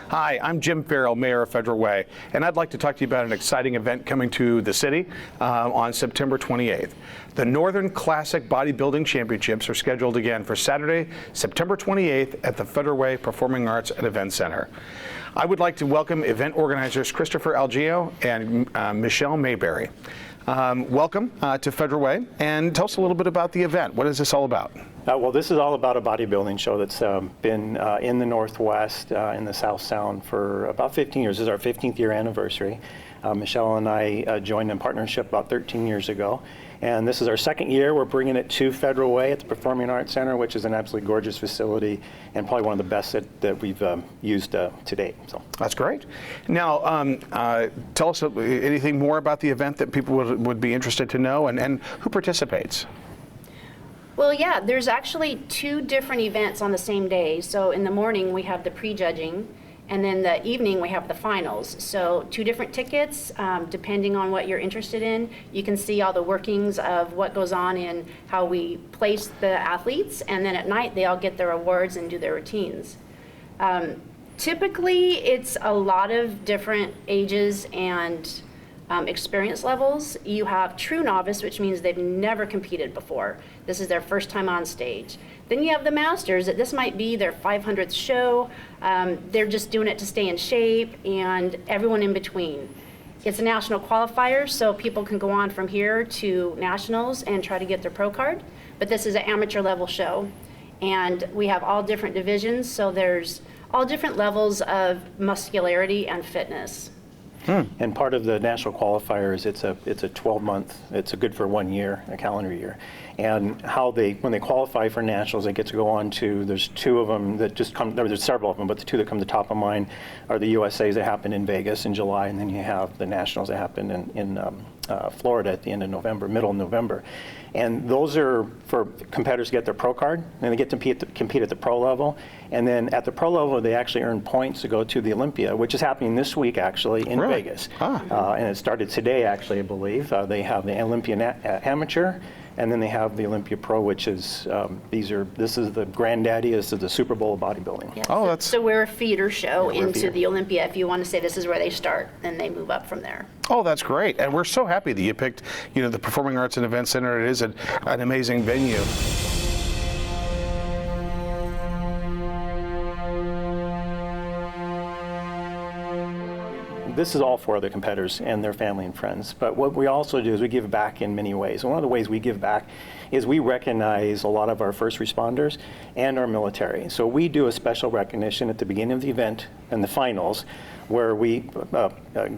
Hi, I'm Jim Ferrell, Mayor of Federal Way, and I'd like to talk to you about an exciting event coming to the city on September 28th. The Northern Classic Bodybuilding Championships are scheduled again for Saturday, September 28th at the Federal Way Performing Arts and Event Center. I would like to welcome event organizers Christoper Algeo and Michelle Mayberry. Welcome to Federal Way, and tell us a little bit about the event. What is this all about? Well, this is all about a bodybuilding show that's been in the Northwest, in the South Sound for about 15 years. This is our 15th year anniversary. Michelle and I joined in partnership about 13 years ago. And this is our second year. We're bringing it to Federal Way at the Performing Arts Center, which is an absolutely gorgeous facility and probably one of the best that we've used to date. So that's great. Now, tell us anything more about the event that people would be interested to know, and who participates? Well, yeah, there's actually two different events on the same day. So in the morning we have the pre-judging, and then the evening we have the finals. So two different tickets, depending on what you're interested in. You can see all the workings of what goes on in how we place the athletes, and then at night they all get their awards and do their routines. Typically it's a lot of different ages and experience levels. You have true novice, which means they've never competed before. This is their first time on stage. Then you have the masters, that this might be their 500th show. They're just doing it to stay in shape, and everyone in between. It's a national qualifier, so people can go on from here to nationals and try to get their pro card. But this is an amateur level show, and we have all different divisions, so there's all different levels of muscularity and fitness. And part of the national qualifier is it's a 12-month, it's a good for 1 year, a calendar year. And when they qualify for nationals, they get to go on to, there's two of them that just come, there's several of them, but the two that come to top of mind are the USAs that happen in Vegas in July, and then you have the nationals that happen in Florida at the end of November, middle of November. And those are for competitors to get their pro card, and they get to compete at the pro level. And then at the pro level, they actually earn points to go to the Olympia, which is happening this week actually in Vegas. And it started today actually, I believe. They have the Olympia Amateur, and then they have the Olympia Pro, which is, this is the granddaddy, this is the Super Bowl of bodybuilding. Yes. So we're a feeder show into the Olympia. If you want to say this is where they start, then they move up from there. Oh, that's great. And we're so happy that you picked, the Performing Arts and Event Center. It is an amazing venue. This is all for the competitors and their family and friends. But what we also do is we give back in many ways. And one of the ways we give back is we recognize a lot of our first responders and our military. So we do a special recognition at the beginning of the event and the finals, where we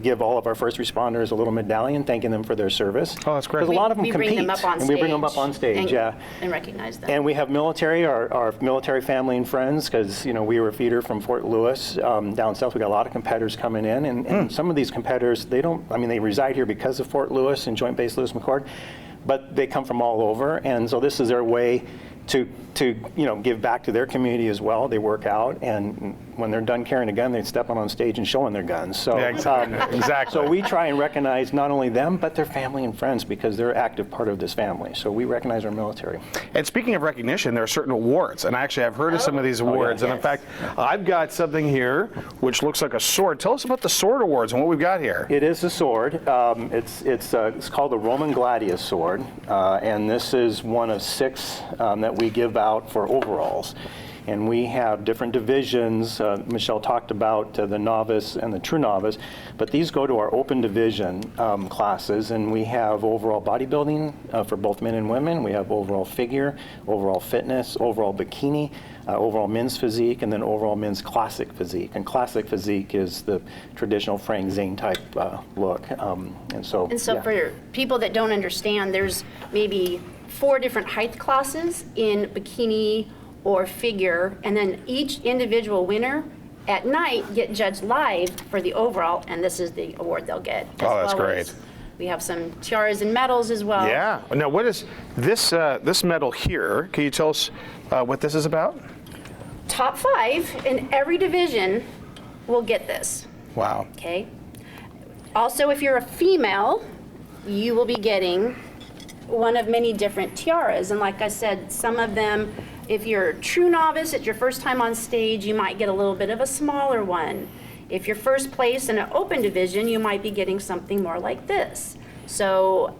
give all of our first responders a little medallion thanking them for their service. Oh, that's great. Because a lot of them compete. Bring them up on stage. And we bring them up on stage, and recognize them. And we have military, our military family and friends, because we were a feeder from Fort Lewis down south. We got a lot of competitors coming in, and some of these competitors, they reside here because of Fort Lewis and Joint Base Lewis McChord, but they come from all over, and so this is their way to give back to their community as well. They work out, and when they're done carrying a gun, they step on stage and showing their guns. So exactly. So we try and recognize not only them, but their family and friends, because they're an active part of this family. So we recognize our military. And speaking of recognition, there are certain awards, and actually I've heard of some of these awards. And in fact, I've got something here which looks like a sword. Tell us about the sword awards and what we've got here. It is a sword. It's called the Roman Gladius sword, and this is one of 6 that we give out for overalls. And we have different divisions. Michelle talked about the novice and the true novice, but these go to our open division classes, and we have overall bodybuilding for both men and women. We have overall figure, overall fitness, overall bikini, overall men's physique, and then overall men's classic physique. And classic physique is the traditional Frank Zane type look. And so for people that don't understand, there's maybe 4 different height classes in bikini or figure, and then each individual winner at night get judged live for the overall, and this is the award they'll get. Oh, that's great. We have some tiaras and medals as well. Yeah. Now, what is this medal here? Can you tell us what this is about? Top 5 in every division will get this. Wow. Okay. Also, if you're a female, you will be getting one of many different tiaras, and like I said, some of them, if you're a true novice, it's your first time on stage, you might get a little bit of a smaller one. If you're first place in an open division, you might be getting something more like this. So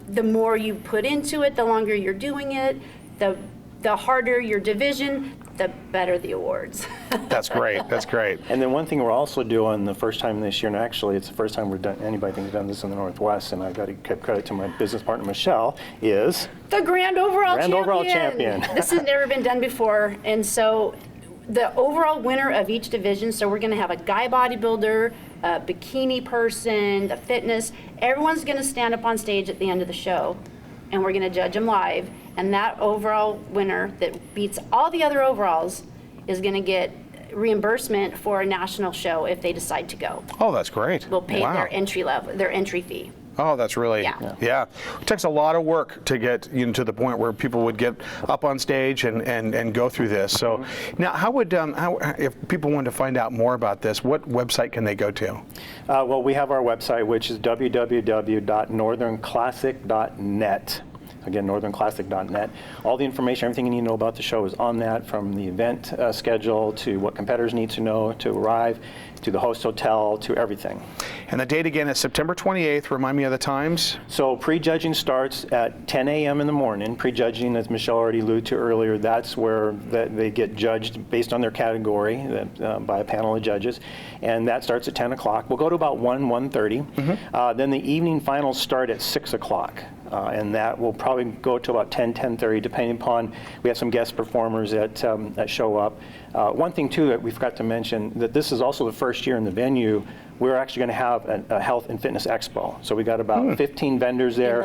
the more you put into it, the longer you're doing it, the harder your division, the better the awards. That's great. That's great. And then one thing we're also doing the first time this year, and actually it's the first time anybody's done this in the Northwest, and I got to give credit to my business partner Michelle, is The grand overall champion. This has never been done before, and so the overall winner of each division, so we're going to have a guy bodybuilder, a bikini person, the fitness, everyone's going to stand up on stage at the end of the show, and we're going to judge them live, and that overall winner that beats all the other overalls is going to get reimbursement for a national show if they decide to go. Oh, that's great. We'll pay Wow. their entry fee. Oh, that's really, Yeah. It takes a lot of work to get to the point where people would get up on stage and go through this. So now, how would, if people wanted to find out more about this, what website can they go to? Well, we have our website, which is www.northernclassic.net. Again, northernclassic.net. All the information, everything you need to know about the show is on that, from the event schedule to what competitors need to know to arrive, to the host hotel, to everything. And the date again is September 28th. Remind me of the times. So prejudging starts at 10 a.m. in the morning. Prejudging, as Michelle already alluded to earlier, that's where they get judged based on their category by a panel of judges. And that starts at 10 o'clock. We'll go to about 1:30. Then the evening finals start at 6 o'clock. And that will probably go to about 10:30, depending upon, we have some guest performers that show up. One thing too that we forgot to mention, that this is also the first year in the venue, we're actually going to have a health and fitness expo. So we got about 15 vendors there.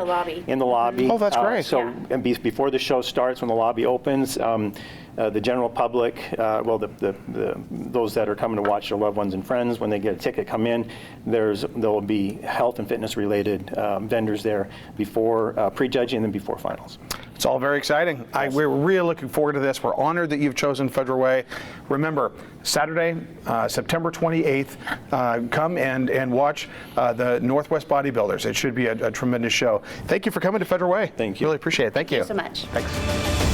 In the lobby. Oh, that's great. So and before the show starts, when the lobby opens, the general public, those that are coming to watch their loved ones and friends, when they get a ticket, come in. There will be health and fitness related vendors there before prejudging and then before finals. It's all very exciting. Yes. We're really looking forward to this. We're honored that you've chosen Federal Way. Remember, Saturday, September 28th, come and watch the Northwest Bodybuilders. It should be a tremendous show. Thank you for coming to Federal Way. Thank you. Really appreciate it. Thank you. Thank you so much. Thanks.